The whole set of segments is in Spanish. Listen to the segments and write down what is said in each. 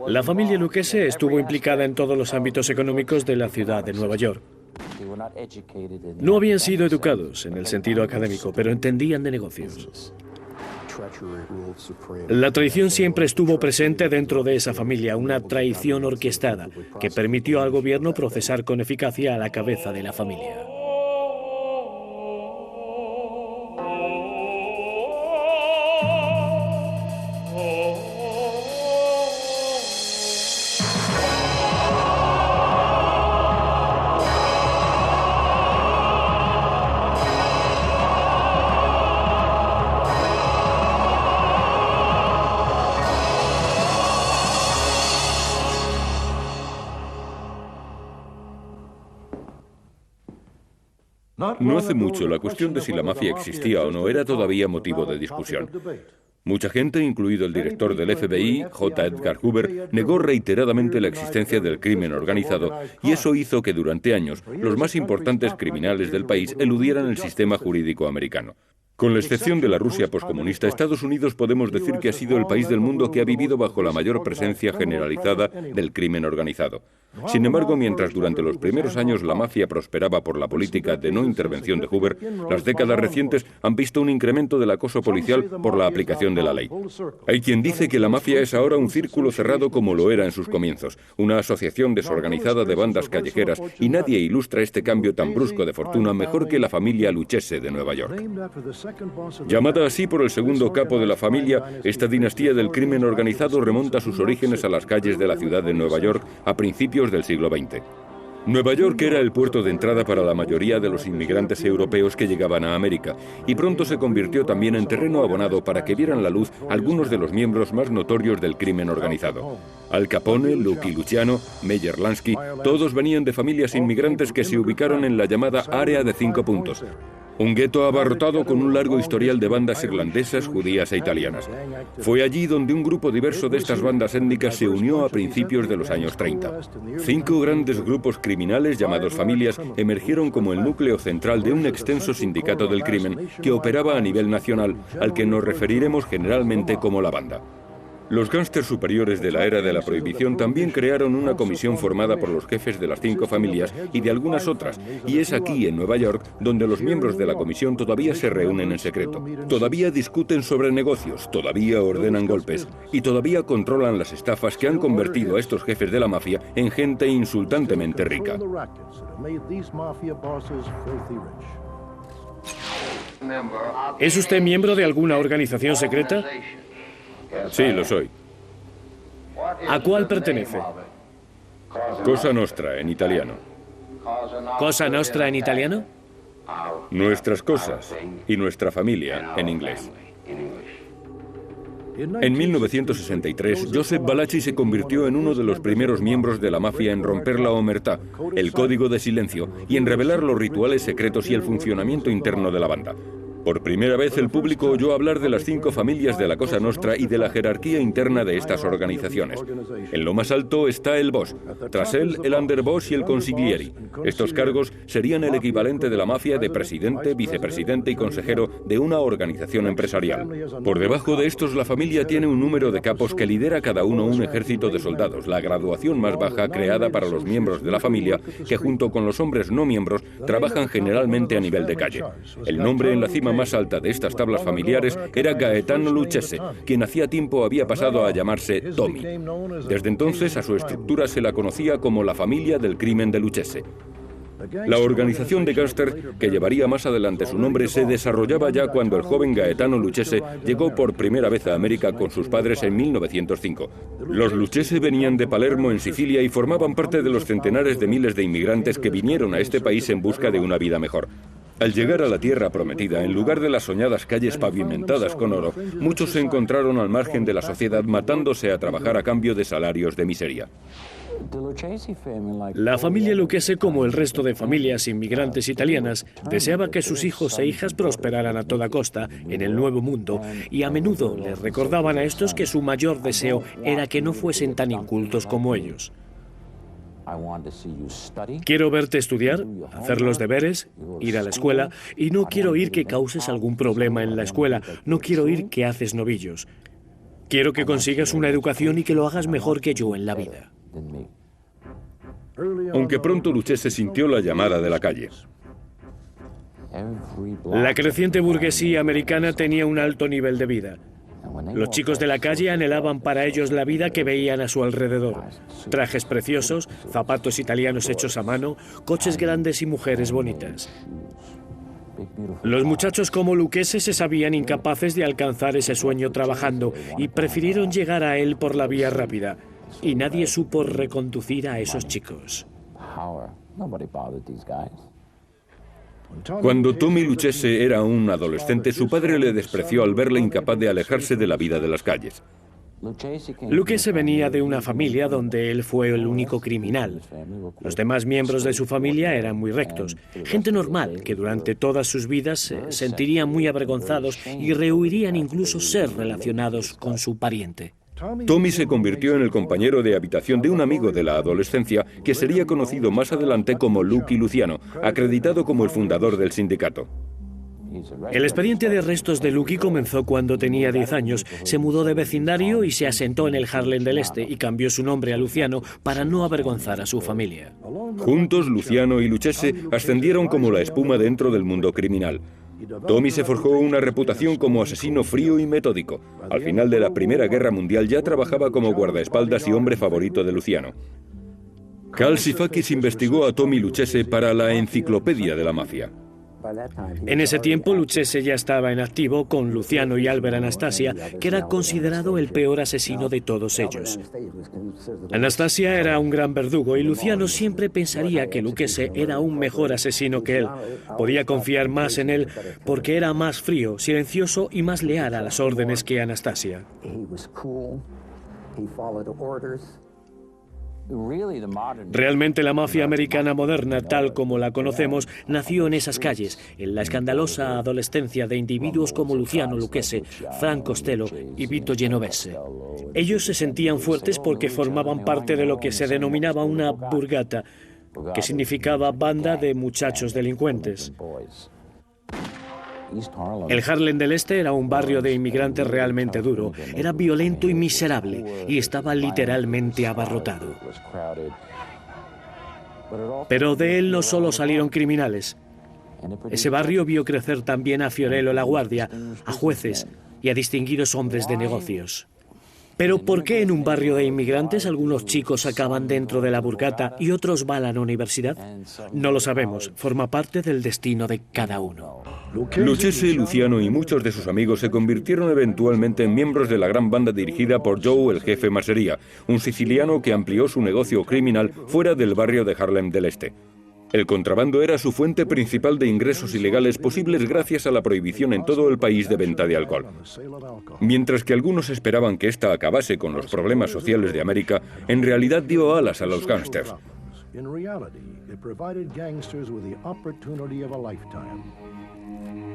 La familia Lucchese estuvo implicada en todos los ámbitos económicos de la ciudad de Nueva York. No habían sido educados en el sentido académico, pero entendían de negocios. La traición siempre estuvo presente dentro de esa familia, una traición orquestada que permitió al gobierno procesar con eficacia a la cabeza de la familia. No hace mucho, la cuestión de si la mafia existía o no era todavía motivo de discusión. Mucha gente, incluido el director del FBI, J. Edgar Hoover, negó reiteradamente la existencia del crimen organizado y eso hizo que durante años los más importantes criminales del país eludieran el sistema jurídico americano. Con la excepción de la Rusia poscomunista, Estados Unidos podemos decir que ha sido el país del mundo que ha vivido bajo la mayor presencia generalizada del crimen organizado. Sin embargo, mientras durante los primeros años la mafia prosperaba por la política de no intervención de Hoover, las décadas recientes han visto un incremento del acoso policial por la aplicación de la ley. Hay quien dice que la mafia es ahora un círculo cerrado como lo era en sus comienzos, una asociación desorganizada de bandas callejeras, y nadie ilustra este cambio tan brusco de fortuna mejor que la familia Lucchese de Nueva York. Llamada así por el segundo capo de la familia, esta dinastía del crimen organizado remonta sus orígenes a las calles de la ciudad de Nueva York a principios del siglo XX. Nueva York era el puerto de entrada para la mayoría de los inmigrantes europeos que llegaban a América, y pronto se convirtió también en terreno abonado para que vieran la luz algunos de los miembros más notorios del crimen organizado. Al Capone, Lucky Luciano, Meyer Lansky, todos venían de familias inmigrantes que se ubicaron en la llamada Área de 5 puntos. Un gueto abarrotado con un largo historial de bandas irlandesas, judías e italianas. Fue allí donde un grupo diverso de estas bandas étnicas se unió a principios de los años 30. 5 grandes grupos criminales llamados familias emergieron como el núcleo central de un extenso sindicato del crimen que operaba a nivel nacional, al que nos referiremos generalmente como la banda. Los gángsters superiores de la era de la prohibición también crearon una comisión formada por los jefes de las 5 familias y de algunas otras, y es aquí, en Nueva York, donde los miembros de la comisión todavía se reúnen en secreto. Todavía discuten sobre negocios, todavía ordenan golpes, y todavía controlan las estafas que han convertido a estos jefes de la mafia en gente insultantemente rica. ¿Es usted miembro de alguna organización secreta? Sí, lo soy. ¿A cuál pertenece? Cosa Nostra, en italiano. ¿Cosa Nostra en italiano? Nuestras cosas y nuestra familia, en inglés. En 1963, Joseph Valachi se convirtió en uno de los primeros miembros de la mafia en romper la omertá, el código de silencio, y en revelar los rituales secretos y el funcionamiento interno de la banda. Por primera vez el público oyó hablar de las 5 familias de la Cosa Nostra y de la jerarquía interna de estas organizaciones. En lo más alto está el boss, tras él el underboss y el consiglieri. Estos cargos serían el equivalente de la mafia de presidente, vicepresidente y consejero de una organización empresarial. Por debajo de estos la familia tiene un número de capos que lidera cada uno un ejército de soldados, la graduación más baja creada para los miembros de la familia, que junto con los hombres no miembros trabajan generalmente a nivel de calle. El nombre en la cima más alta de estas tablas familiares era Gaetano Lucchese, quien hacía tiempo había pasado a llamarse Tommy. Desde entonces a su estructura se la conocía como la familia del crimen de Lucchese. La organización de gángster, que llevaría más adelante su nombre, se desarrollaba ya cuando el joven Gaetano Lucchese llegó por primera vez a América con sus padres en 1905. Los Lucchese venían de Palermo, en Sicilia, y formaban parte de los centenares de miles de inmigrantes que vinieron a este país en busca de una vida mejor. Al llegar a la tierra prometida, en lugar de las soñadas calles pavimentadas con oro, muchos se encontraron al margen de la sociedad matándose a trabajar a cambio de salarios de miseria. La familia Lucchese, como el resto de familias inmigrantes italianas, deseaba que sus hijos e hijas prosperaran a toda costa en el Nuevo Mundo, y a menudo les recordaban a estos que su mayor deseo era que no fuesen tan incultos como ellos. Quiero verte estudiar, hacer los deberes, ir a la escuela, y no quiero oír que causes algún problema en la escuela, no quiero oír que haces novillos. Quiero que consigas una educación y que lo hagas mejor que yo en la vida. Aunque pronto Lucchese sintió la llamada de la calle. La creciente burguesía americana tenía un alto nivel de vida. Los chicos de la calle anhelaban para ellos la vida que veían a su alrededor. Trajes preciosos, zapatos italianos hechos a mano, coches grandes y mujeres bonitas. Los muchachos como Lucchese se sabían incapaces de alcanzar ese sueño trabajando y prefirieron llegar a él por la vía rápida. Y nadie supo reconducir a esos chicos. Cuando Tommy Lucchese era un adolescente, su padre le despreció al verle incapaz de alejarse de la vida de las calles. Lucchese venía de una familia donde él fue el único criminal. Los demás miembros de su familia eran muy rectos, gente normal que durante todas sus vidas se sentirían muy avergonzados y rehuirían incluso ser relacionados con su pariente. Tommy se convirtió en el compañero de habitación de un amigo de la adolescencia que sería conocido más adelante como Lucky Luciano, acreditado como el fundador del sindicato. El expediente de arrestos de Lucky comenzó cuando tenía 10 años. Se mudó de vecindario y se asentó en el Harlem del Este y cambió su nombre a Luciano para no avergonzar a su familia. Juntos, Luciano y Lucchese ascendieron como la espuma dentro del mundo criminal. Tommy se forjó una reputación como asesino frío y metódico. Al final de la Primera Guerra Mundial ya trabajaba como guardaespaldas y hombre favorito de Luciano. Calcifakis investigó a Tommy Lucchese para la Enciclopedia de la Mafia. En ese tiempo, Lucchese ya estaba en activo con Luciano y Albert Anastasia, que era considerado el peor asesino de todos ellos. Anastasia era un gran verdugo y Luciano siempre pensaría que Lucchese era un mejor asesino que él. Podía confiar más en él porque era más frío, silencioso y más leal a las órdenes que Anastasia. Realmente la mafia americana moderna, tal como la conocemos, nació en esas calles, en la escandalosa adolescencia de individuos como Luciano Lucchese, Frank Costello y Vito Genovese. Ellos se sentían fuertes porque formaban parte de lo que se denominaba una burgata, que significaba banda de muchachos delincuentes. El Harlem del Este era un barrio de inmigrantes realmente duro, era violento y miserable y estaba literalmente abarrotado. Pero de él no solo salieron criminales. Ese barrio vio crecer también a Fiorello La Guardia, a jueces y a distinguidos hombres de negocios. Pero ¿por qué en un barrio de inmigrantes algunos chicos acaban dentro de la burgata y otros van a la universidad? No lo sabemos, forma parte del destino de cada uno. Lucchese, Luciano y muchos de sus amigos se convirtieron eventualmente en miembros de la gran banda dirigida por Joe el Jefe Masseria, un siciliano que amplió su negocio criminal fuera del barrio de Harlem del Este. El contrabando era su fuente principal de ingresos ilegales posibles gracias a la prohibición en todo el país de venta de alcohol. Mientras que algunos esperaban que esta acabase con los problemas sociales de América, en realidad dio alas a los gángsters.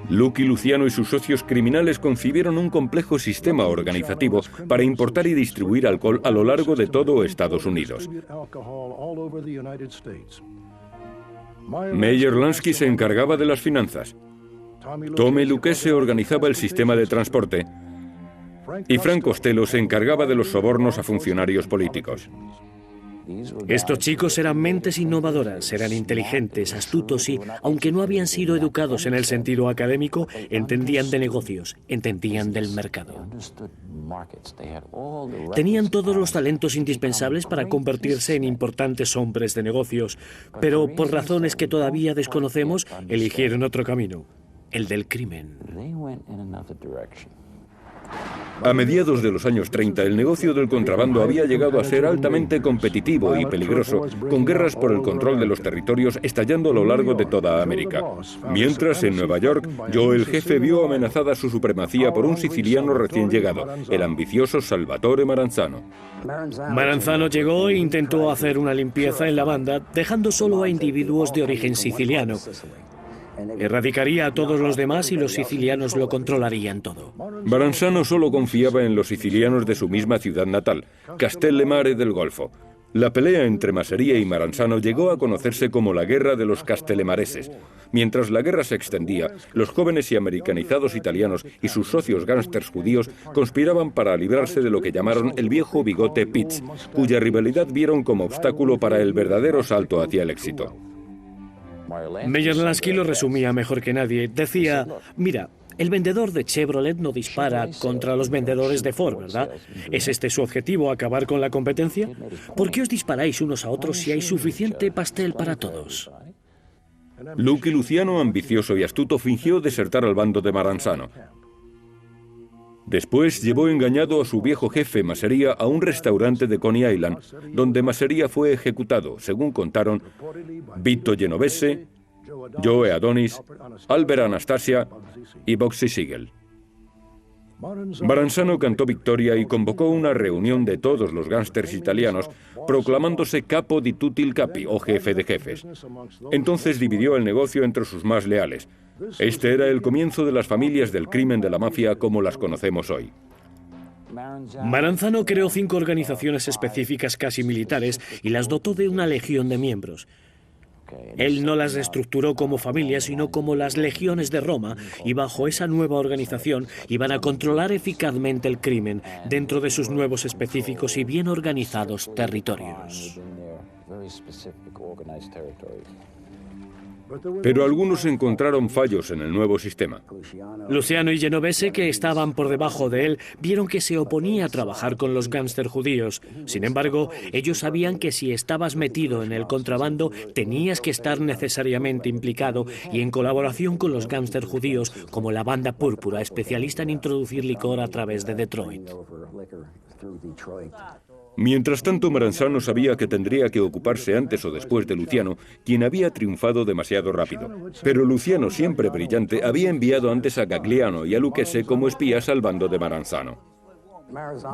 Lucky Luciano y sus socios criminales concibieron un complejo sistema organizativo para importar y distribuir alcohol a lo largo de todo Estados Unidos. Meyer Lansky se encargaba de las finanzas. Tommy Lucchese organizaba el sistema de transporte. Y Frank Costello se encargaba de los sobornos a funcionarios políticos. Estos chicos eran mentes innovadoras, eran inteligentes, astutos y, aunque no habían sido educados en el sentido académico, entendían de negocios, entendían del mercado. Tenían todos los talentos indispensables para convertirse en importantes hombres de negocios, pero por razones que todavía desconocemos, eligieron otro camino, el del crimen. A mediados de los años 30, el negocio del contrabando había llegado a ser altamente competitivo y peligroso, con guerras por el control de los territorios estallando a lo largo de toda América. Mientras, en Nueva York, Joe el Jefe vio amenazada su supremacía por un siciliano recién llegado, el ambicioso Salvatore Maranzano. Maranzano llegó e intentó hacer una limpieza en la banda, dejando solo a individuos de origen siciliano. Erradicaría a todos los demás y los sicilianos lo controlarían todo. Maranzano solo confiaba en los sicilianos de su misma ciudad natal, Castellemare del Golfo. La pelea entre Masseria y Maranzano llegó a conocerse como la Guerra de los Castelemareses. Mientras la guerra se extendía, los jóvenes y americanizados italianos y sus socios gángsters judíos conspiraban para librarse de lo que llamaron el viejo bigote Pitts, cuya rivalidad vieron como obstáculo para el verdadero salto hacia el éxito. Meyer Lansky lo resumía mejor que nadie. Decía, mira, el vendedor de Chevrolet no dispara contra los vendedores de Ford, ¿verdad? ¿Es este su objetivo, acabar con la competencia? ¿Por qué os disparáis unos a otros si hay suficiente pastel para todos? Lucky Luciano, ambicioso y astuto, fingió desertar al bando de Maranzano. Después llevó engañado a su viejo jefe, Masseria, a un restaurante de Coney Island, donde Masseria fue ejecutado, según contaron Vito Genovese, Joe Adonis, Albert Anastasia y Boxy Siegel. Maranzano cantó victoria y convocó una reunión de todos los gángsters italianos, proclamándose capo di tutti il capi, o jefe de jefes. Entonces dividió el negocio entre sus más leales. Este era el comienzo de las familias del crimen de la mafia como las conocemos hoy. Maranzano creó 5 organizaciones específicas casi militares y las dotó de una legión de miembros. Él no las reestructuró como familias, sino como las legiones de Roma, y bajo esa nueva organización iban a controlar eficazmente el crimen dentro de sus nuevos específicos y bien organizados territorios. Pero algunos encontraron fallos en el nuevo sistema. Luciano y Genovese, que estaban por debajo de él, vieron que se oponía a trabajar con los gángsters judíos. Sin embargo, ellos sabían que si estabas metido en el contrabando, tenías que estar necesariamente implicado y en colaboración con los gángsters judíos, como la Banda Púrpura, especialista en introducir licor a través de Detroit. Mientras tanto, Maranzano sabía que tendría que ocuparse antes o después de Luciano, quien había triunfado demasiado rápido. Pero Luciano, siempre brillante, había enviado antes a Gagliano y a Lucchese como espías al bando de Maranzano.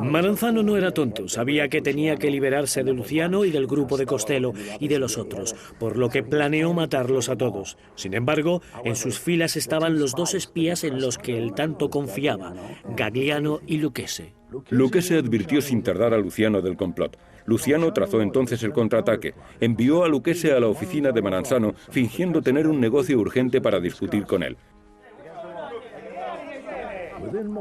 Maranzano no era tonto, sabía que tenía que liberarse de Luciano y del grupo de Costello y de los otros, por lo que planeó matarlos a todos. Sin embargo, en sus filas estaban los 2 espías en los que él tanto confiaba, Gagliano y Lucchese. Lucchese advirtió sin tardar a Luciano del complot. Luciano trazó entonces el contraataque. Envió a Lucchese a la oficina de Maranzano, fingiendo tener un negocio urgente para discutir con él.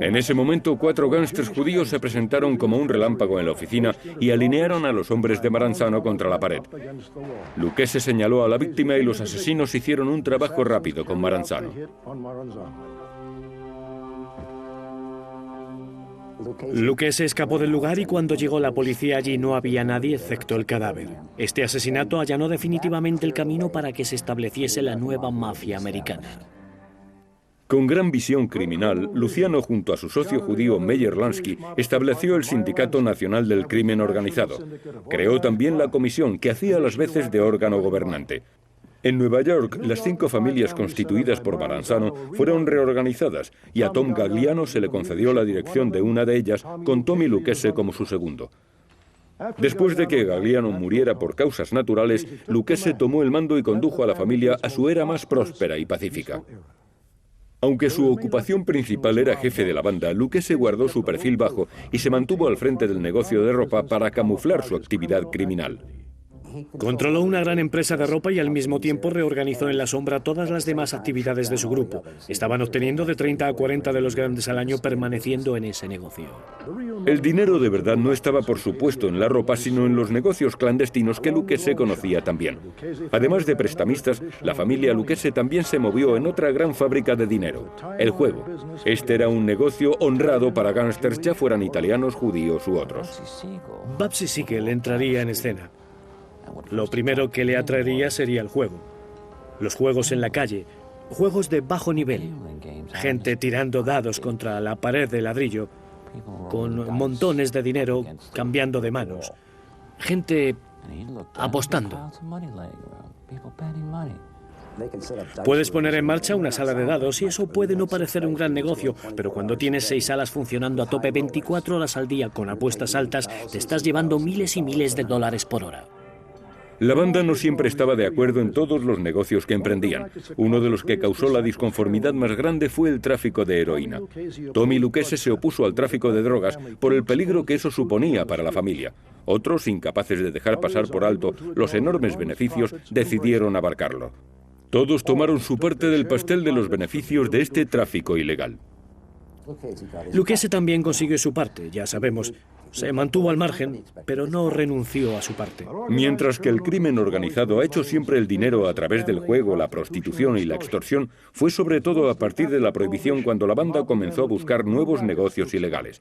En ese momento, 4 gángsters judíos se presentaron como un relámpago en la oficina y alinearon a los hombres de Maranzano contra la pared. Lucchese señaló a la víctima y los asesinos hicieron un trabajo rápido con Maranzano. Lucchese escapó del lugar y cuando llegó la policía allí no había nadie excepto el cadáver. Este asesinato allanó definitivamente el camino para que se estableciese la nueva mafia americana. Con gran visión criminal, Luciano, junto a su socio judío Meyer Lansky, estableció el Sindicato Nacional del Crimen Organizado. Creó también la comisión, que hacía las veces de órgano gobernante. En Nueva York, las 5 familias constituidas por Maranzano fueron reorganizadas y a Tom Gagliano se le concedió la dirección de una de ellas, con Tommy Lucchese como su segundo. Después de que Gagliano muriera por causas naturales, Lucchese tomó el mando y condujo a la familia a su era más próspera y pacífica. Aunque su ocupación principal era jefe de la banda, Lucchese guardó su perfil bajo y se mantuvo al frente del negocio de ropa para camuflar su actividad criminal. Controló una gran empresa de ropa y al mismo tiempo reorganizó en la sombra todas las demás actividades de su grupo. Estaban obteniendo de 30 a 40 de los grandes al año permaneciendo en ese negocio. El dinero de verdad no estaba, por supuesto, en la ropa, sino en los negocios clandestinos que Lucchese conocía también. Además de prestamistas, la familia Lucchese también se movió en otra gran fábrica de dinero, el juego. Este era un negocio honrado para gángsters, ya fueran italianos, judíos u otros. Boxy Siegel entraría en escena. Lo primero que le atraería sería el juego. Los juegos en la calle, juegos de bajo nivel, gente tirando dados contra la pared de ladrillo, con montones de dinero cambiando de manos, gente apostando. Puedes poner en marcha una sala de dados y eso puede no parecer un gran negocio, pero cuando tienes 6 salas funcionando a tope 24 horas al día con apuestas altas, te estás llevando miles y miles de dólares por hora. La banda no siempre estaba de acuerdo en todos los negocios que emprendían. Uno de los que causó la disconformidad más grande fue el tráfico de heroína. Tommy Lucchese se opuso al tráfico de drogas por el peligro que eso suponía para la familia. Otros, incapaces de dejar pasar por alto los enormes beneficios, decidieron abarcarlo. Todos tomaron su parte del pastel de los beneficios de este tráfico ilegal. Lucchese también consiguió su parte, ya sabemos. Se mantuvo al margen, pero no renunció a su parte. Mientras que el crimen organizado ha hecho siempre el dinero a través del juego, la prostitución y la extorsión, fue sobre todo a partir de la prohibición cuando la banda comenzó a buscar nuevos negocios ilegales.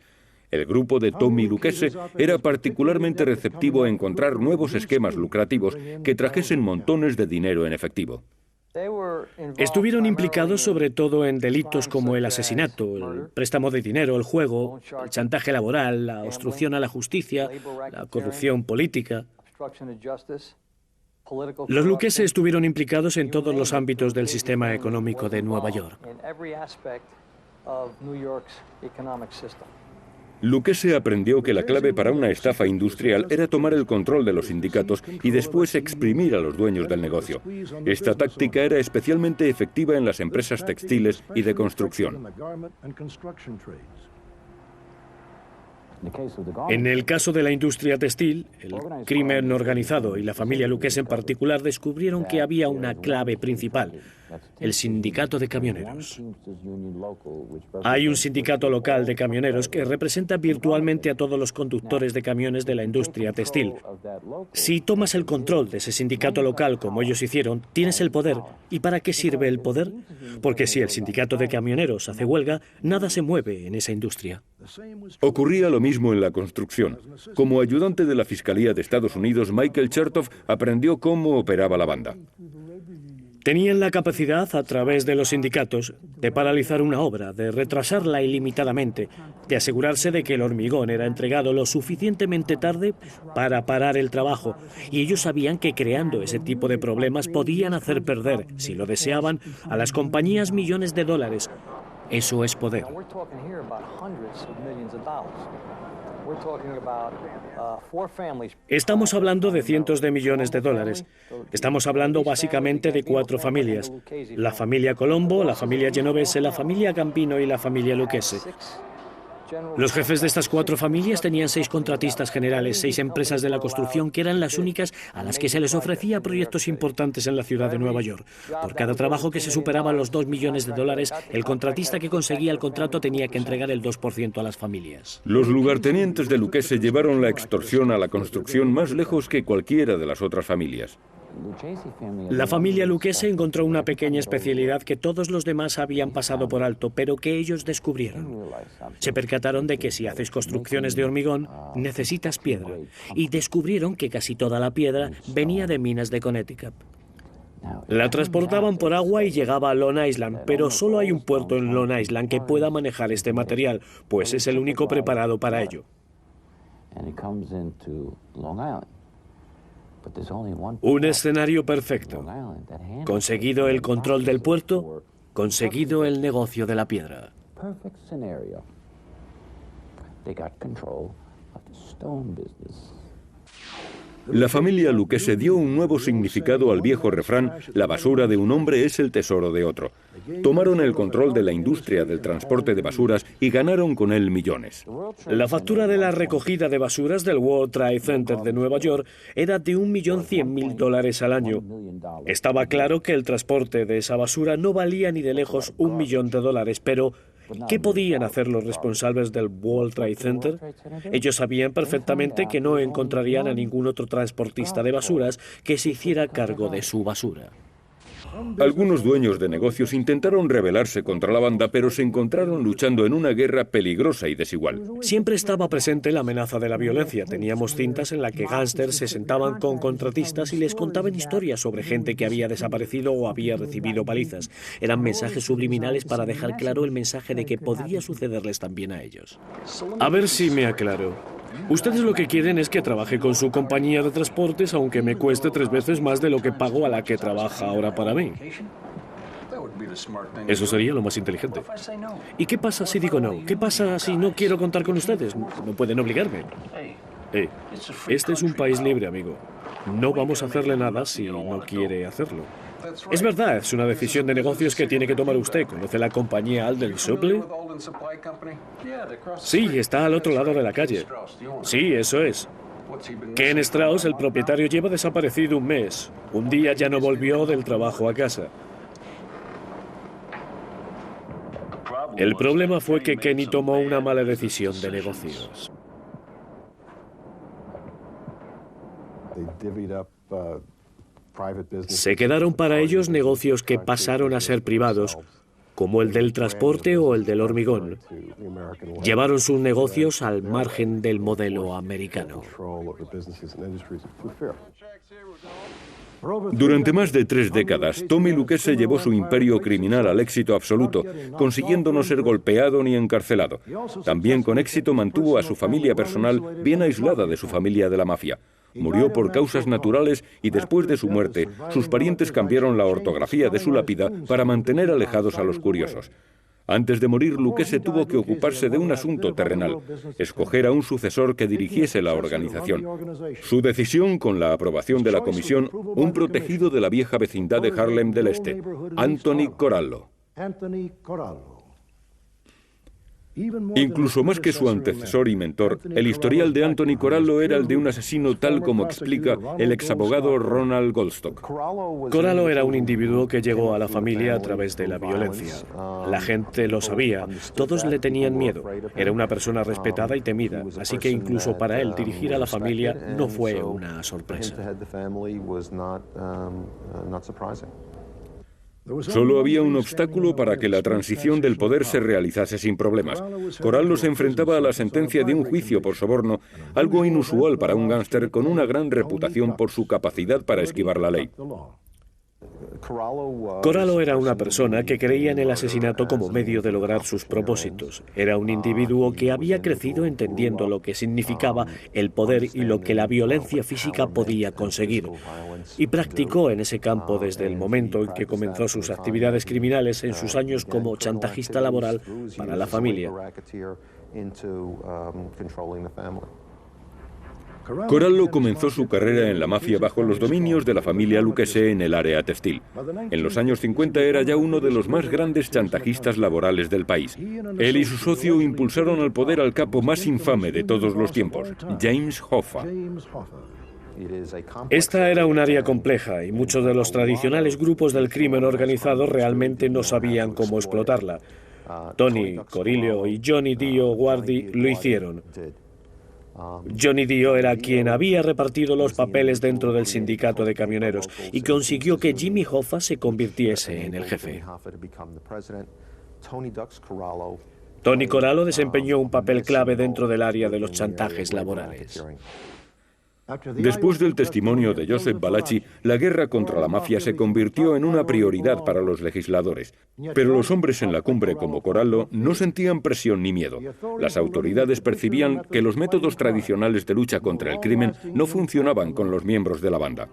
El grupo de Tommy Lucchese era particularmente receptivo a encontrar nuevos esquemas lucrativos que trajesen montones de dinero en efectivo. Estuvieron implicados sobre todo en delitos como el asesinato, el préstamo de dinero, el juego, el chantaje laboral, la obstrucción a la justicia, la corrupción política. Los Lucchese estuvieron implicados en todos los ámbitos del sistema económico de Nueva York. Lucchese aprendió que la clave para una estafa industrial era tomar el control de los sindicatos y después exprimir a los dueños del negocio. Esta táctica era especialmente efectiva en las empresas textiles y de construcción. En el caso de la industria textil, el crimen organizado y la familia Lucchese en particular descubrieron que había una clave principal: el sindicato de camioneros. Hay un sindicato local de camioneros que representa virtualmente a todos los conductores de camiones de la industria textil. Si tomas el control de ese sindicato local como ellos hicieron, tienes el poder. ¿Y para qué sirve el poder? Porque si el sindicato de camioneros hace huelga, nada se mueve en esa industria. Ocurría lo mismo en la construcción. Como ayudante de la Fiscalía de Estados Unidos, Michael Chertoff aprendió cómo operaba la banda. Tenían la capacidad, a través de los sindicatos, de paralizar una obra, de retrasarla ilimitadamente, de asegurarse de que el hormigón era entregado lo suficientemente tarde para parar el trabajo. Y ellos sabían que creando ese tipo de problemas podían hacer perder, si lo deseaban, a las compañías millones de dólares. Eso es poder. Estamos hablando de cientos de millones de dólares. Estamos hablando básicamente de 4 familias: la familia Colombo, la familia Genovese, la familia Gambino y la familia Lucchese. Los jefes de estas 4 familias tenían 6 contratistas generales, 6 empresas de la construcción que eran las únicas a las que se les ofrecía proyectos importantes en la ciudad de Nueva York. Por cada trabajo que se superaba los 2 millones de dólares, el contratista que conseguía el contrato tenía que entregar el 2% a las familias. Los lugartenientes de Lucchese llevaron la extorsión a la construcción más lejos que cualquiera de las otras familias. La familia Lucchese encontró una pequeña especialidad que todos los demás habían pasado por alto, pero que ellos descubrieron. Se percataron de que si haces construcciones de hormigón, necesitas piedra, y descubrieron que casi toda la piedra venía de minas de Connecticut. La transportaban por agua y llegaba a Long Island, pero solo hay un puerto en Long Island que pueda manejar este material, pues es el único preparado para ello. Un escenario perfecto. Conseguido el control del puerto, conseguido el negocio de la piedra. La familia Lucchese dio un nuevo significado al viejo refrán: la basura de un hombre es el tesoro de otro. Tomaron el control de la industria del transporte de basuras y ganaron con él millones. La factura de la recogida de basuras del World Trade Center de Nueva York era de $1.100.000 al año. Estaba claro que el transporte de esa basura no valía ni de lejos $1 millón, pero ¿qué podían hacer los responsables del World Trade Center? Ellos sabían perfectamente que no encontrarían a ningún otro transportista de basuras que se hiciera cargo de su basura. Algunos dueños de negocios intentaron rebelarse contra la banda, pero se encontraron luchando en una guerra peligrosa y desigual. Siempre estaba presente la amenaza de la violencia. Teníamos cintas en las que gángsters se sentaban con contratistas y les contaban historias sobre gente que había desaparecido o había recibido palizas. Eran mensajes subliminales para dejar claro el mensaje de que podría sucederles también a ellos. A ver si me aclaro. Ustedes lo que quieren es que trabaje con su compañía de transportes, aunque me cueste 3 veces más de lo que pago a la que trabaja ahora para mí. Eso sería lo más inteligente. ¿Y qué pasa si digo no? ¿Qué pasa si no quiero contar con ustedes? No pueden obligarme. Este es un país libre, amigo. No vamos a hacerle nada si no quiere hacerlo. Es verdad, es una decisión de negocios que tiene que tomar usted. ¿Conoce la compañía Alden Supply? Sí, está al otro lado de la calle. Sí, eso es. Ken Strauss, el propietario, lleva desaparecido un mes. Un día ya no volvió del trabajo a casa. El problema fue que Kenny tomó una mala decisión de negocios. Se quedaron para ellos negocios que pasaron a ser privados, como el del transporte o el del hormigón. Llevaron sus negocios al margen del modelo americano. Durante más de 3 décadas, Tommy Lucchese llevó su imperio criminal al éxito absoluto, consiguiendo no ser golpeado ni encarcelado. También con éxito mantuvo a su familia personal bien aislada de su familia de la mafia. Murió por causas naturales y después de su muerte, sus parientes cambiaron la ortografía de su lápida para mantener alejados a los curiosos. Antes de morir, Lucchese tuvo que ocuparse de un asunto terrenal, escoger a un sucesor que dirigiese la organización. Su decisión, con la aprobación de la comisión, un protegido de la vieja vecindad de Harlem del Este, Anthony Corallo. Incluso más que su antecesor y mentor, el historial de Anthony Corallo era el de un asesino tal como explica el exabogado Ronald Goldstock. Corallo era un individuo que llegó a la familia a través de la violencia. La gente lo sabía, todos le tenían miedo. Era una persona respetada y temida, así que incluso para él dirigir a la familia no fue una sorpresa. Solo había un obstáculo para que la transición del poder se realizase sin problemas. Corallo se enfrentaba a la sentencia de un juicio por soborno, algo inusual para un gángster con una gran reputación por su capacidad para esquivar la ley. Corallo era una persona que creía en el asesinato como medio de lograr sus propósitos. Era un individuo que había crecido entendiendo lo que significaba el poder y lo que la violencia física podía conseguir. Y practicó en ese campo desde el momento en que comenzó sus actividades criminales en sus años como chantajista laboral para la familia. Corallo comenzó su carrera en la mafia bajo los dominios de la familia Lucchese en el área textil. En los años 50 era ya uno de los más grandes chantajistas laborales del país. Él y su socio impulsaron al poder al capo más infame de todos los tiempos, James Hoffa. Esta era un área compleja y muchos de los tradicionales grupos del crimen organizado realmente no sabían cómo explotarla. Tony Corallo y Johnny Dio Guardi lo hicieron. Johnny Dio era quien había repartido los papeles dentro del sindicato de camioneros y consiguió que Jimmy Hoffa se convirtiese en el jefe. Tony Corallo desempeñó un papel clave dentro del área de los chantajes laborales. Después del testimonio de Joseph Valachi, la guerra contra la mafia se convirtió en una prioridad para los legisladores. Pero los hombres en la cumbre como Corallo no sentían presión ni miedo. Las autoridades percibían que los métodos tradicionales de lucha contra el crimen no funcionaban con los miembros de la banda.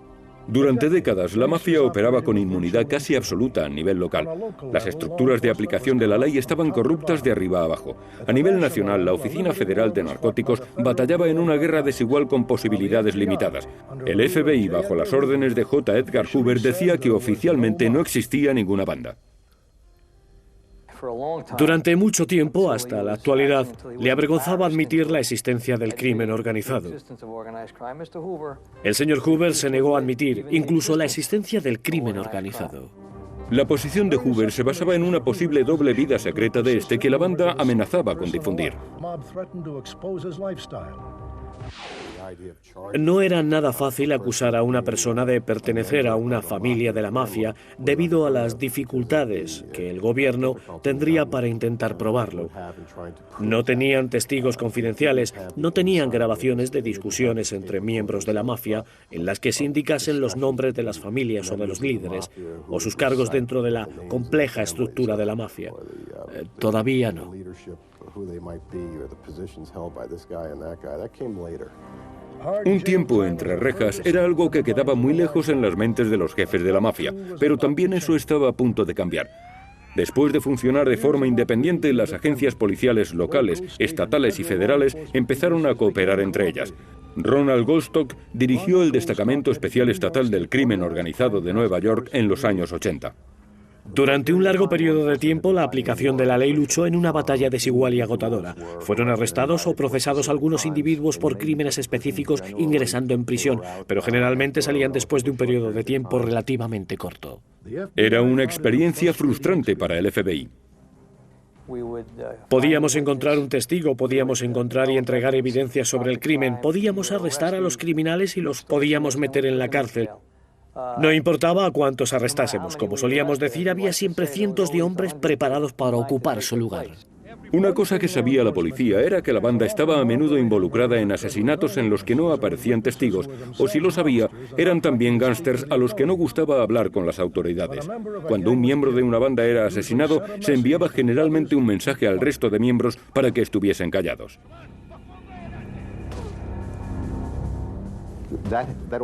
Durante décadas, la mafia operaba con inmunidad casi absoluta a nivel local. Las estructuras de aplicación de la ley estaban corruptas de arriba a abajo. A nivel nacional, la Oficina Federal de Narcóticos batallaba en una guerra desigual con posibilidades limitadas. El FBI, bajo las órdenes de J. Edgar Hoover, decía que oficialmente no existía ninguna banda. Durante mucho tiempo, hasta la actualidad, le avergonzaba admitir la existencia del crimen organizado. El señor Hoover se negó a admitir incluso la existencia del crimen organizado. La posición de Hoover se basaba en una posible doble vida secreta de este que la banda amenazaba con difundir. No era nada fácil acusar a una persona de pertenecer a una familia de la mafia debido a las dificultades que el gobierno tendría para intentar probarlo. No tenían testigos confidenciales, no tenían grabaciones de discusiones entre miembros de la mafia en las que se indicasen los nombres de las familias o de los líderes o sus cargos dentro de la compleja estructura de la mafia. Todavía no. Un tiempo entre rejas era algo que quedaba muy lejos en las mentes de los jefes de la mafia, pero también eso estaba a punto de cambiar. Después de funcionar de forma independiente, las agencias policiales locales, estatales y federales empezaron a cooperar entre ellas. Ronald Goldstock dirigió el Destacamento Especial Estatal del Crimen Organizado de Nueva York en los años 80. Durante un largo periodo de tiempo, la aplicación de la ley luchó en una batalla desigual y agotadora. Fueron arrestados o procesados algunos individuos por crímenes específicos ingresando en prisión, pero generalmente salían después de un periodo de tiempo relativamente corto. Era una experiencia frustrante para el FBI. Podíamos encontrar un testigo, podíamos encontrar y entregar evidencia sobre el crimen, podíamos arrestar a los criminales y los podíamos meter en la cárcel. No importaba a cuántos arrestásemos, como solíamos decir, había siempre cientos de hombres preparados para ocupar su lugar. Una cosa que sabía la policía era que la banda estaba a menudo involucrada en asesinatos en los que no aparecían testigos, o si lo sabía, eran también gángsters a los que no gustaba hablar con las autoridades. Cuando un miembro de una banda era asesinado, se enviaba generalmente un mensaje al resto de miembros para que estuviesen callados.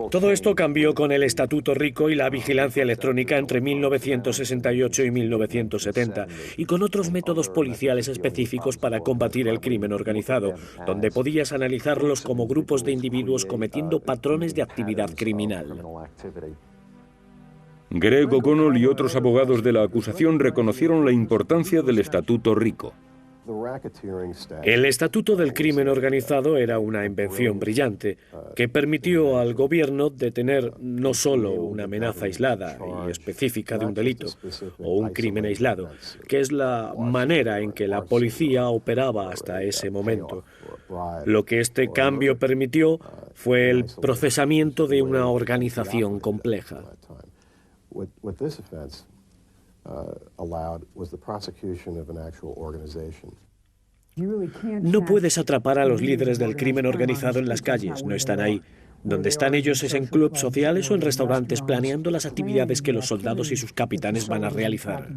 Todo esto cambió con el Estatuto Rico y la vigilancia electrónica entre 1968 y 1970, y con otros métodos policiales específicos para combatir el crimen organizado, donde podías analizarlos como grupos de individuos cometiendo patrones de actividad criminal. Greg O'Connell y otros abogados de la acusación reconocieron la importancia del Estatuto Rico. El Estatuto del Crimen Organizado era una invención brillante que permitió al gobierno detener no solo una amenaza aislada y específica de un delito o un crimen aislado, que es la manera en que la policía operaba hasta ese momento. Lo que este cambio permitió fue el procesamiento de una organización compleja. No puedes atrapar a los líderes del crimen organizado en las calles, no están ahí. Donde están ellos es en clubes sociales o en restaurantes planeando las actividades que los soldados y sus capitanes van a realizar.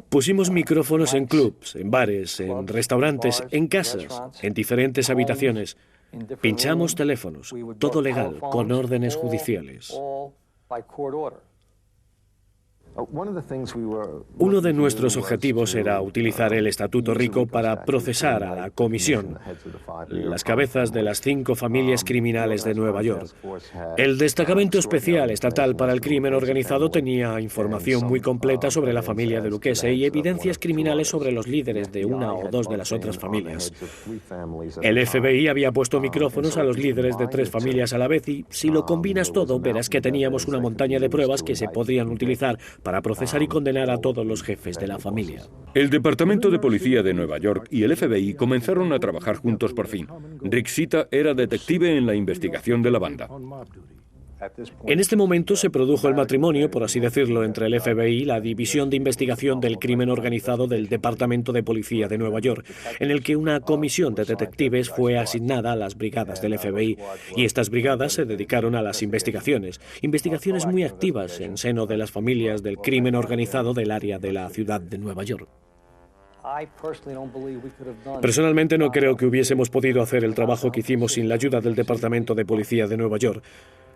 Pusimos micrófonos en clubs, en bares, en restaurantes, en casas, en diferentes habitaciones. Pinchamos teléfonos, todo legal, con órdenes judiciales. Uno de nuestros objetivos era utilizar el Estatuto Rico para procesar a la comisión, las cabezas de las 5 familias criminales de Nueva York. El Destacamento Especial Estatal para el Crimen Organizado tenía información muy completa sobre la familia de Lucchese y evidencias criminales sobre los líderes de una o dos de las otras familias. El FBI había puesto micrófonos a los líderes de 3 familias a la vez y, si lo combinas todo, verás que teníamos una montaña de pruebas que se podían utilizar para procesar y condenar a todos los jefes de la familia. El Departamento de Policía de Nueva York y el FBI comenzaron a trabajar juntos por fin. Rick Sita era detective en la investigación de la banda. En este momento se produjo el matrimonio, por así decirlo, entre el FBI y la División de Investigación del Crimen Organizado del Departamento de Policía de Nueva York, en el que una comisión de detectives fue asignada a las brigadas del FBI, y estas brigadas se dedicaron a las investigaciones muy activas en seno de las familias del crimen organizado del área de la ciudad de Nueva York. Personalmente no creo que hubiésemos podido hacer el trabajo que hicimos sin la ayuda del Departamento de Policía de Nueva York.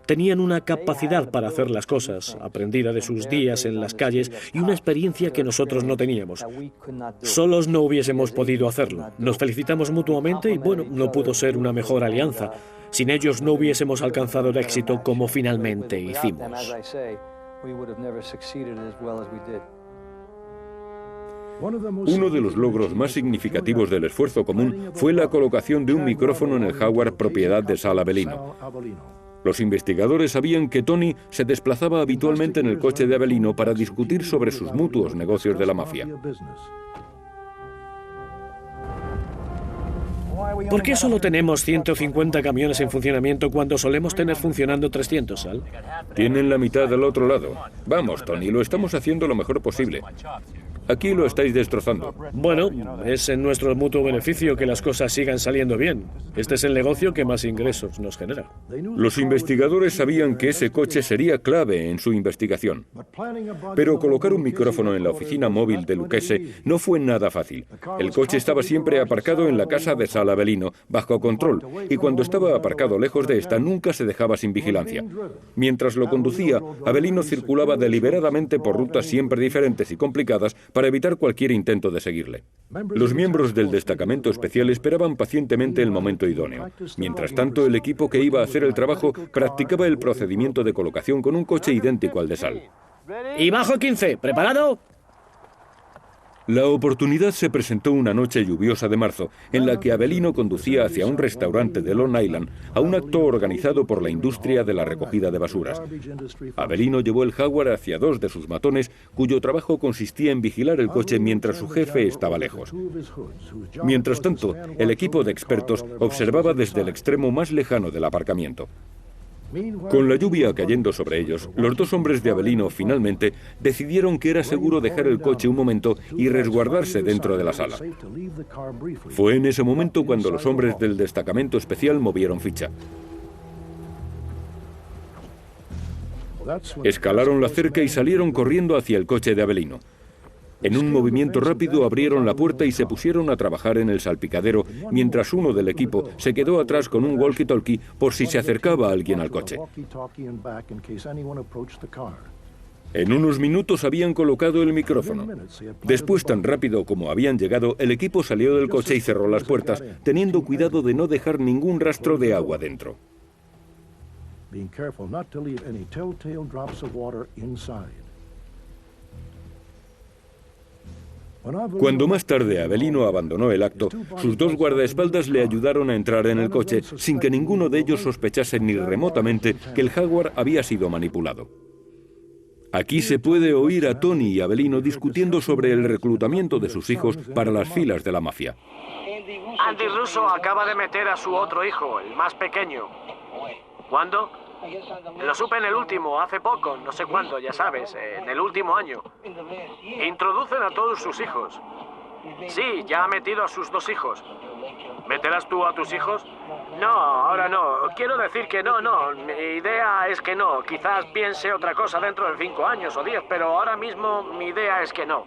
Tenían una capacidad para hacer las cosas, aprendida de sus días en las calles y una experiencia que nosotros no teníamos. Solos no hubiésemos podido hacerlo. Nos felicitamos mutuamente y, bueno, no pudo ser una mejor alianza. Sin ellos no hubiésemos alcanzado el éxito como finalmente hicimos. Uno de los logros más significativos del esfuerzo común fue la colocación de un micrófono en el Howard, propiedad de Sal Avellino. Los investigadores sabían que Tony se desplazaba habitualmente en el coche de Avellino para discutir sobre sus mutuos negocios de la mafia. ¿Por qué solo tenemos 150 camiones en funcionamiento cuando solemos tener funcionando 300, Sal? Tienen la mitad del otro lado. Vamos, Tony, lo estamos haciendo lo mejor posible. Aquí lo estáis destrozando. Bueno, es en nuestro mutuo beneficio que las cosas sigan saliendo bien. Este es el negocio que más ingresos nos genera. Los investigadores sabían que ese coche sería clave en su investigación. Pero colocar un micrófono en la oficina móvil de Lucchese no fue nada fácil. El coche estaba siempre aparcado en la casa de Sal Avellino, bajo control, y cuando estaba aparcado lejos de esta, nunca se dejaba sin vigilancia. Mientras lo conducía, Avellino circulaba deliberadamente por rutas siempre diferentes y complicadas para evitar cualquier intento de seguirle. Los miembros del destacamento especial esperaban pacientemente el momento idóneo. Mientras tanto, el equipo que iba a hacer el trabajo practicaba el procedimiento de colocación con un coche idéntico al de Sal. Y bajo 15. ¿Preparado? La oportunidad se presentó una noche lluviosa de marzo, en la que Avelino conducía hacia un restaurante de Long Island a un acto organizado por la industria de la recogida de basuras. Avelino llevó el Jaguar hacia 2 de sus matones, cuyo trabajo consistía en vigilar el coche mientras su jefe estaba lejos. Mientras tanto, el equipo de expertos observaba desde el extremo más lejano del aparcamiento. Con la lluvia cayendo sobre ellos, los 2 hombres de Avelino finalmente decidieron que era seguro dejar el coche un momento y resguardarse dentro de la sala. Fue en ese momento cuando los hombres del destacamento especial movieron ficha. Escalaron la cerca y salieron corriendo hacia el coche de Avelino. En un movimiento rápido abrieron la puerta y se pusieron a trabajar en el salpicadero, mientras uno del equipo se quedó atrás con un walkie-talkie por si se acercaba alguien al coche. En unos minutos habían colocado el micrófono. Después, tan rápido como habían llegado, el equipo salió del coche y cerró las puertas, teniendo cuidado de no dejar ningún rastro de agua dentro. Cuando más tarde Avelino abandonó el acto, sus 2 guardaespaldas le ayudaron a entrar en el coche sin que ninguno de ellos sospechase ni remotamente que el Jaguar había sido manipulado. Aquí se puede oír a Tony y Avelino discutiendo sobre el reclutamiento de sus hijos para las filas de la mafia. Andy Russo acaba de meter a su otro hijo, el más pequeño. ¿Cuándo? Lo supe en el último, hace poco, no sé cuándo, ya sabes, en el último año. Introducen a todos sus hijos. Sí, ya ha metido a sus 2 hijos. ¿Meterás tú a tus hijos? No, ahora no. Quiero decir que no. Mi idea es que no. Quizás piense otra cosa dentro de 5 años o 10, pero ahora mismo mi idea es que no.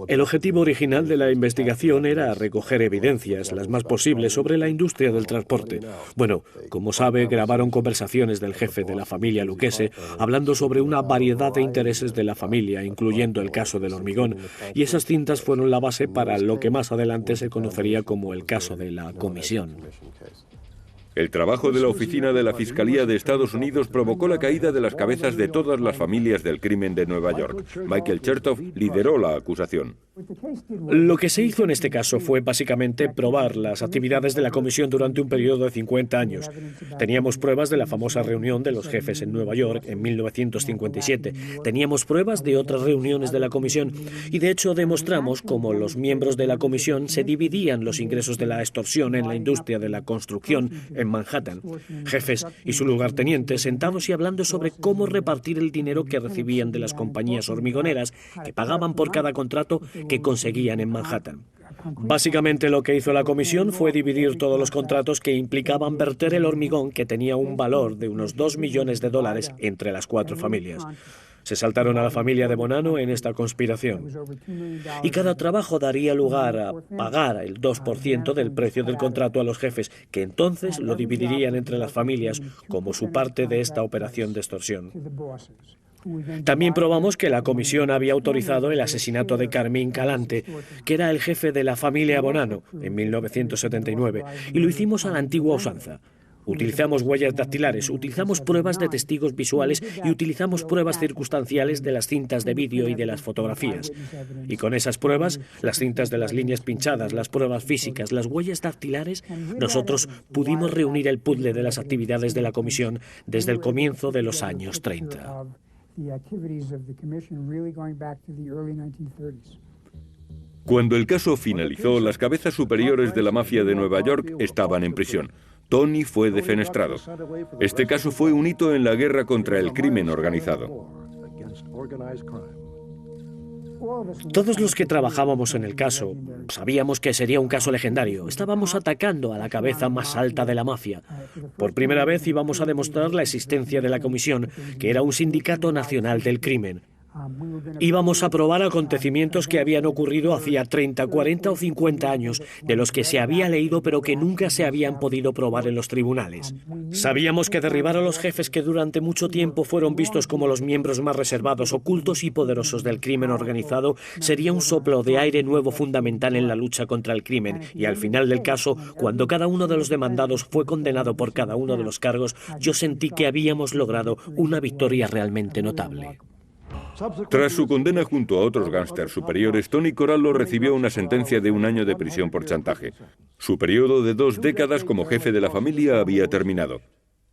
El objetivo original de la investigación era recoger evidencias, las más posibles, sobre la industria del transporte. Bueno, como sabe, grabaron conversaciones del jefe de la familia Lucchese hablando sobre una variedad de intereses de la familia, incluyendo el caso del hormigón, y esas cintas fueron la base para lo que más adelante se conocería como el caso de la comisión. El trabajo de la oficina de la Fiscalía de Estados Unidos provocó la caída de las cabezas de todas las familias del crimen de Nueva York. Michael Chertoff lideró la acusación. Lo que se hizo en este caso fue básicamente probar las actividades de la comisión durante un periodo de 50 años. Teníamos pruebas de la famosa reunión de los jefes en Nueva York en 1957. Teníamos pruebas de otras reuniones de la comisión y de hecho demostramos cómo los miembros de la comisión se dividían los ingresos de la extorsión en la industria de la construcción en Manhattan. Jefes y su lugarteniente sentados y hablando sobre cómo repartir el dinero que recibían de las compañías hormigoneras que pagaban por cada contrato que conseguían en Manhattan. Básicamente lo que hizo la comisión fue dividir todos los contratos que implicaban verter el hormigón, que tenía un valor de unos $2 millones entre las 4 familias. Se saltaron a la familia de Bonanno en esta conspiración. Y cada trabajo daría lugar a pagar el 2% del precio del contrato a los jefes, que entonces lo dividirían entre las familias como su parte de esta operación de extorsión. También probamos que la comisión había autorizado el asesinato de Carmine Calante, que era el jefe de la familia Bonanno, en 1979, y lo hicimos a la antigua usanza. Utilizamos huellas dactilares, utilizamos pruebas de testigos visuales y utilizamos pruebas circunstanciales de las cintas de vídeo y de las fotografías. Y con esas pruebas, las cintas de las líneas pinchadas, las pruebas físicas, las huellas dactilares, nosotros pudimos reunir el puzzle de las actividades de la comisión desde el comienzo de los años 30. Cuando el caso finalizó, las cabezas superiores de la mafia de Nueva York estaban en prisión. Tony fue defenestrado. Este caso fue un hito en la guerra contra el crimen organizado. Todos los que trabajábamos en el caso sabíamos que sería un caso legendario. Estábamos atacando a la cabeza más alta de la mafia. Por primera vez íbamos a demostrar la existencia de la comisión, que era un sindicato nacional del crimen. Íbamos a probar acontecimientos que habían ocurrido hacía 30, 40 o 50 años, de los que se había leído pero que nunca se habían podido probar en los tribunales. Sabíamos que derribar a los jefes que durante mucho tiempo fueron vistos como los miembros más reservados, ocultos y poderosos del crimen organizado sería un soplo de aire nuevo fundamental en la lucha contra el crimen, y al final del caso, cuando cada uno de los demandados fue condenado por cada uno de los cargos, yo sentí que habíamos logrado una victoria realmente notable. Tras su condena junto a otros gángsters superiores, Tony Corallo recibió una sentencia de 1 año de prisión por chantaje. Su periodo de 2 décadas como jefe de la familia había terminado.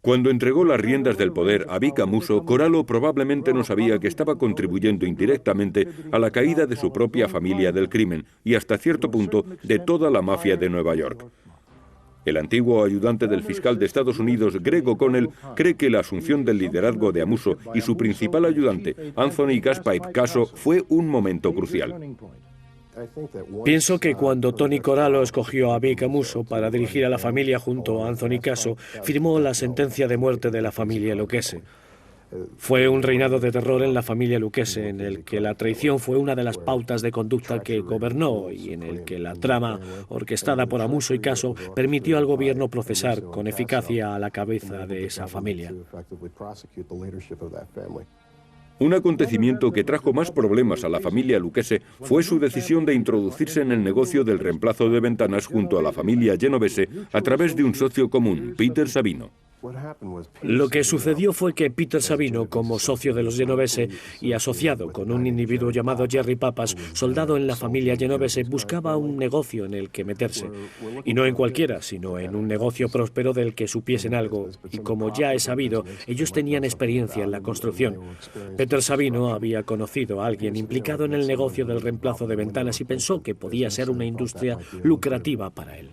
Cuando entregó las riendas del poder a Vic Amuso, Corallo probablemente no sabía que estaba contribuyendo indirectamente a la caída de su propia familia del crimen y hasta cierto punto de toda la mafia de Nueva York. El antiguo ayudante del fiscal de Estados Unidos, Greg O'Connell, cree que la asunción del liderazgo de Amuso y su principal ayudante, Anthony Gaspipe Caso, fue un momento crucial. Pienso que cuando Tony Corallo escogió a Vic Amuso para dirigir a la familia junto a Anthony Caso, firmó la sentencia de muerte de la familia Lucchese. Fue un reinado de terror en la familia Lucchese, en el que la traición fue una de las pautas de conducta que gobernó y en el que la trama, orquestada por Amuso y Caso, permitió al gobierno procesar con eficacia a la cabeza de esa familia. Un acontecimiento que trajo más problemas a la familia Lucchese fue su decisión de introducirse en el negocio del reemplazo de ventanas junto a la familia Genovese a través de un socio común, Peter Savino. Lo que sucedió fue que Peter Savino, como socio de los Genovese y asociado con un individuo llamado Jerry Pappas, soldado en la familia Genovese, buscaba un negocio en el que meterse. Y no en cualquiera, sino en un negocio próspero del que supiesen algo. Y como ya he sabido, ellos tenían experiencia en la construcción. Peter Savino había conocido a alguien implicado en el negocio del reemplazo de ventanas y pensó que podía ser una industria lucrativa para él.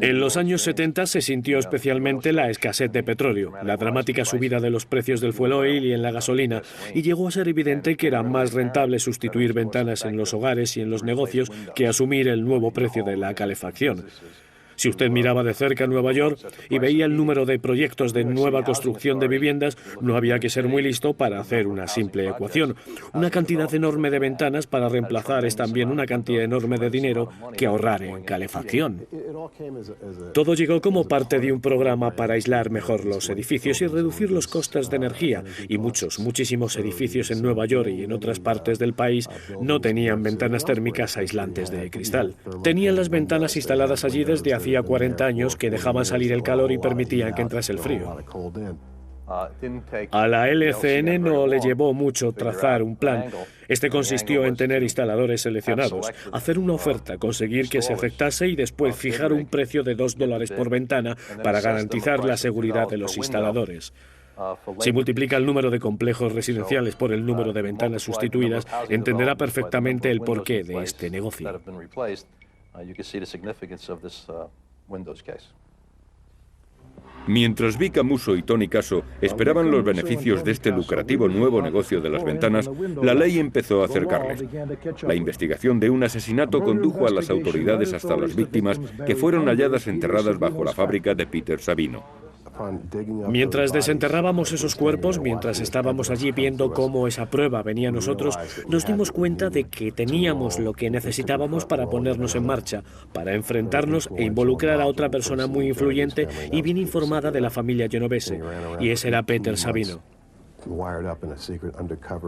En los años 70 se sintió especialmente la escasez de petróleo, la dramática subida de los precios del fuel oil y en la gasolina, y llegó a ser evidente que era más rentable sustituir ventanas en los hogares y en los negocios que asumir el nuevo precio de la calefacción. Si usted miraba de cerca Nueva York y veía el número de proyectos de nueva construcción de viviendas, no había que ser muy listo para hacer una simple ecuación. Una cantidad enorme de ventanas para reemplazar es también una cantidad enorme de dinero que ahorrar en calefacción. Todo llegó como parte de un programa para aislar mejor los edificios y reducir los costes de energía, y muchísimos edificios en Nueva York y en otras partes del país no tenían ventanas térmicas aislantes de cristal. Tenían las ventanas instaladas allí desde hace 40 años que dejaban salir el calor y permitían que entrase el frío. A la LCN no le llevó mucho trazar un plan. Este consistió en tener instaladores seleccionados, hacer una oferta, conseguir que se aceptase y después fijar un precio de $2 por ventana para garantizar la seguridad de los instaladores. Si multiplica el número de complejos residenciales por el número de ventanas sustituidas, entenderá perfectamente el porqué de este negocio. Mientras Vic Amuso y Tony Caso esperaban los beneficios de este lucrativo nuevo negocio de las ventanas, la ley empezó a acercarles. La investigación de un asesinato condujo a las autoridades hasta las víctimas, que fueron halladas enterradas bajo la fábrica de Peter Savino. Mientras desenterrábamos esos cuerpos, mientras estábamos allí viendo cómo esa prueba venía a nosotros, nos dimos cuenta de que teníamos lo que necesitábamos para ponernos en marcha, para enfrentarnos e involucrar a otra persona muy influyente y bien informada de la familia Genovese, y ese era Peter Savino.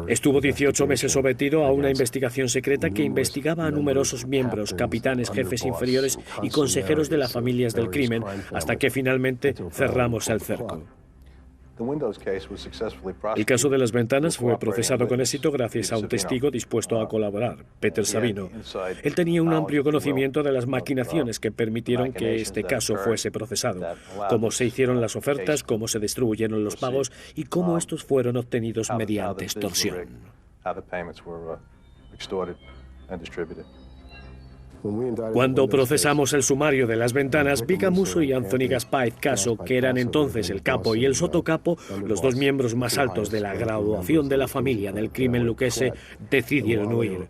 Estuvo 18 meses sometido a una investigación secreta que investigaba a numerosos miembros, capitanes, jefes inferiores y consejeros de las familias del crimen, hasta que finalmente cerramos el cerco. El caso de las ventanas fue procesado con éxito gracias a un testigo dispuesto a colaborar, Peter Savino. Él tenía un amplio conocimiento de las maquinaciones que permitieron que este caso fuese procesado, cómo se hicieron las ofertas, cómo se distribuyeron los pagos y cómo estos fueron obtenidos mediante extorsión. Cuando procesamos el sumario de las ventanas, Vic Amuso y Anthony Gaspipe Caso, que eran entonces el capo y el sotocapo, los dos miembros más altos de la graduación de la familia del crimen Lucchese, decidieron huir.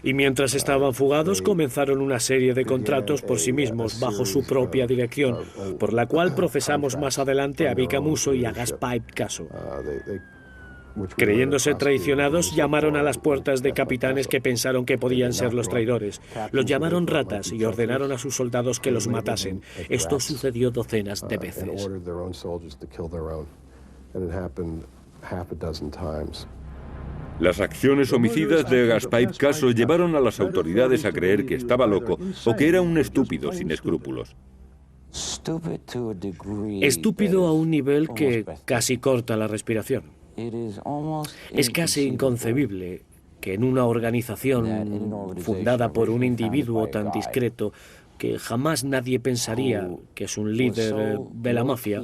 Y mientras estaban fugados, comenzaron una serie de contratos por sí mismos bajo su propia dirección, por la cual procesamos más adelante a Vic Amuso y a Gaspipe Caso. Creyéndose traicionados, llamaron a las puertas de capitanes que pensaron que podían ser los traidores. Los llamaron ratas y ordenaron a sus soldados que los matasen. Esto sucedió docenas de veces. Las acciones homicidas de Gaspipe Caso llevaron a las autoridades a creer que estaba loco o que era un estúpido sin escrúpulos. Estúpido a un nivel que casi corta la respiración. Es casi inconcebible que en una organización fundada por un individuo tan discreto que jamás nadie pensaría que es un líder de la mafia,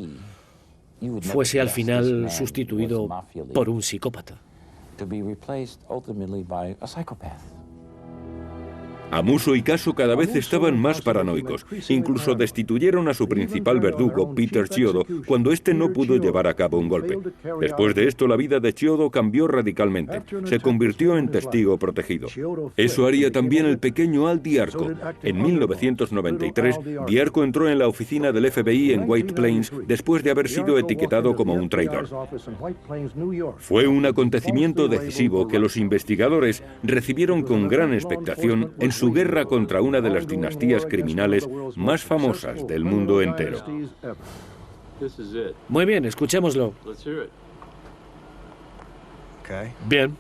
fuese al final sustituido por un psicópata. Amuso y Caso cada vez estaban más paranoicos. Incluso destituyeron a su principal verdugo, Peter Chiodo, cuando éste no pudo llevar a cabo un golpe. Después de esto, la vida de Chiodo cambió radicalmente. Se convirtió en testigo protegido. Eso haría también el pequeño Al Diarco. En 1993, Diarco entró en la oficina del FBI en White Plains después de haber sido etiquetado como un traidor. Fue un acontecimiento decisivo que los investigadores recibieron con gran expectación en su guerra contra una de las dinastías criminales más famosas del mundo entero. Muy bien, escuchémoslo. Bien.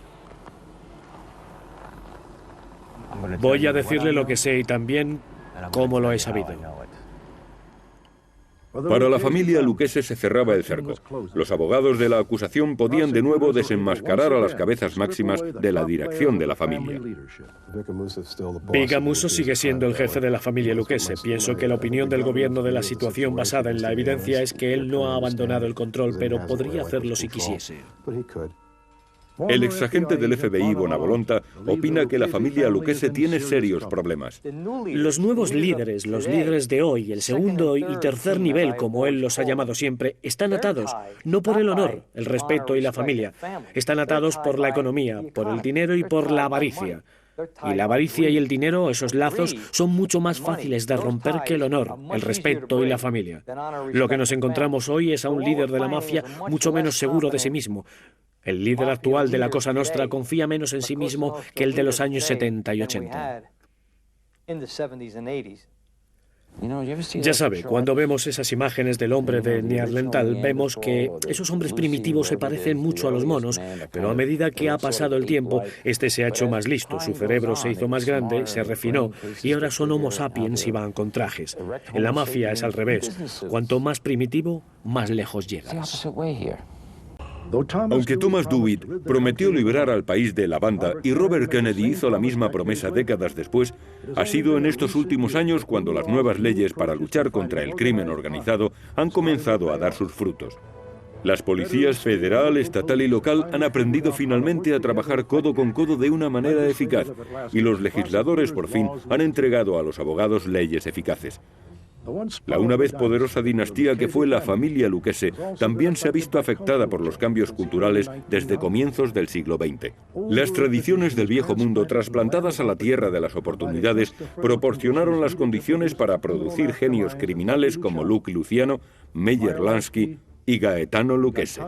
Voy a decirle lo que sé y también cómo lo he sabido. Para la familia Lucchese se cerraba el cerco. Los abogados de la acusación podían de nuevo desenmascarar a las cabezas máximas de la dirección de la familia. Vic Amuso sigue siendo el jefe de la familia Lucchese. Pienso que la opinión del gobierno de la situación basada en la evidencia es que él no ha abandonado el control, pero podría hacerlo si quisiese. El exagente del FBI, Bonavolonta, opina que la familia Lucchese tiene serios problemas. Los nuevos líderes, los líderes de hoy, el segundo y tercer nivel, como él los ha llamado siempre, están atados, no por el honor, el respeto y la familia. Están atados por la economía, por el dinero y por la avaricia. Y la avaricia y el dinero, esos lazos, son mucho más fáciles de romper que el honor, el respeto y la familia. Lo que nos encontramos hoy es a un líder de la mafia mucho menos seguro de sí mismo. El líder actual de la Cosa Nostra confía menos en sí mismo que el de los años 70 y 80. Ya sabe, cuando vemos esas imágenes del hombre de Neandertal, vemos que esos hombres primitivos se parecen mucho a los monos, pero a medida que ha pasado el tiempo, este se ha hecho más listo, su cerebro se hizo más grande, se refinó, y ahora son Homo sapiens y van con trajes. En la mafia es al revés. Cuanto más primitivo, más lejos llegas. Aunque Thomas Dewitt prometió liberar al país de la banda y Robert Kennedy hizo la misma promesa décadas después, ha sido en estos últimos años cuando las nuevas leyes para luchar contra el crimen organizado han comenzado a dar sus frutos. Las policías federal, estatal y local han aprendido finalmente a trabajar codo con codo de una manera eficaz y los legisladores por fin han entregado a los abogados leyes eficaces. La una vez poderosa dinastía que fue la familia Lucchese también se ha visto afectada por los cambios culturales desde comienzos del siglo XX. Las tradiciones del viejo mundo trasplantadas a la tierra de las oportunidades proporcionaron las condiciones para producir genios criminales como Luke Luciano, Meyer Lansky y Gaetano Lucchese.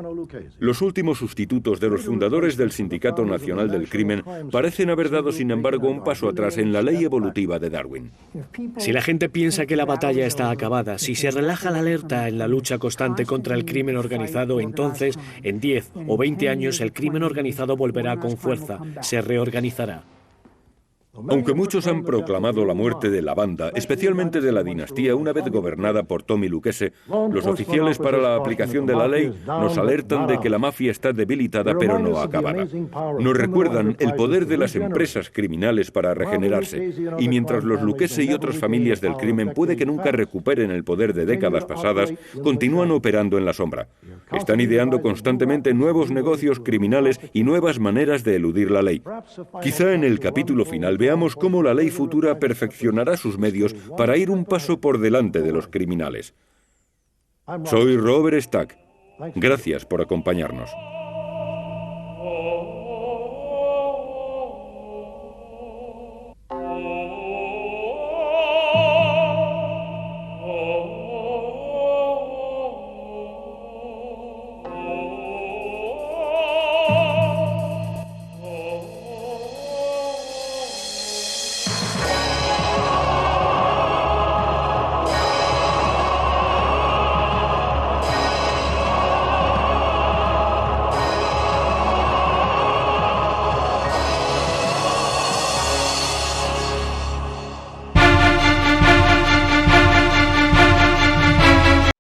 Los últimos sustitutos de los fundadores del Sindicato Nacional del Crimen parecen haber dado, sin embargo, un paso atrás en la ley evolutiva de Darwin. Si la gente piensa que la batalla está acabada, si se relaja la alerta en la lucha constante contra el crimen organizado, entonces, en 10 o 20 años, el crimen organizado volverá con fuerza, se reorganizará. Aunque muchos han proclamado la muerte de la banda, especialmente de la dinastía una vez gobernada por Tommy Lucchese, los oficiales para la aplicación de la ley nos alertan de que la mafia está debilitada pero no acabada. Nos recuerdan el poder de las empresas criminales para regenerarse, y mientras los Lucchese y otras familias del crimen puede que nunca recuperen el poder de décadas pasadas, continúan operando en la sombra. Están ideando constantemente nuevos negocios criminales y nuevas maneras de eludir la ley. Quizá en el capítulo final veamos cómo la ley futura perfeccionará sus medios para ir un paso por delante de los criminales. Soy Robert Stack. Gracias por acompañarnos.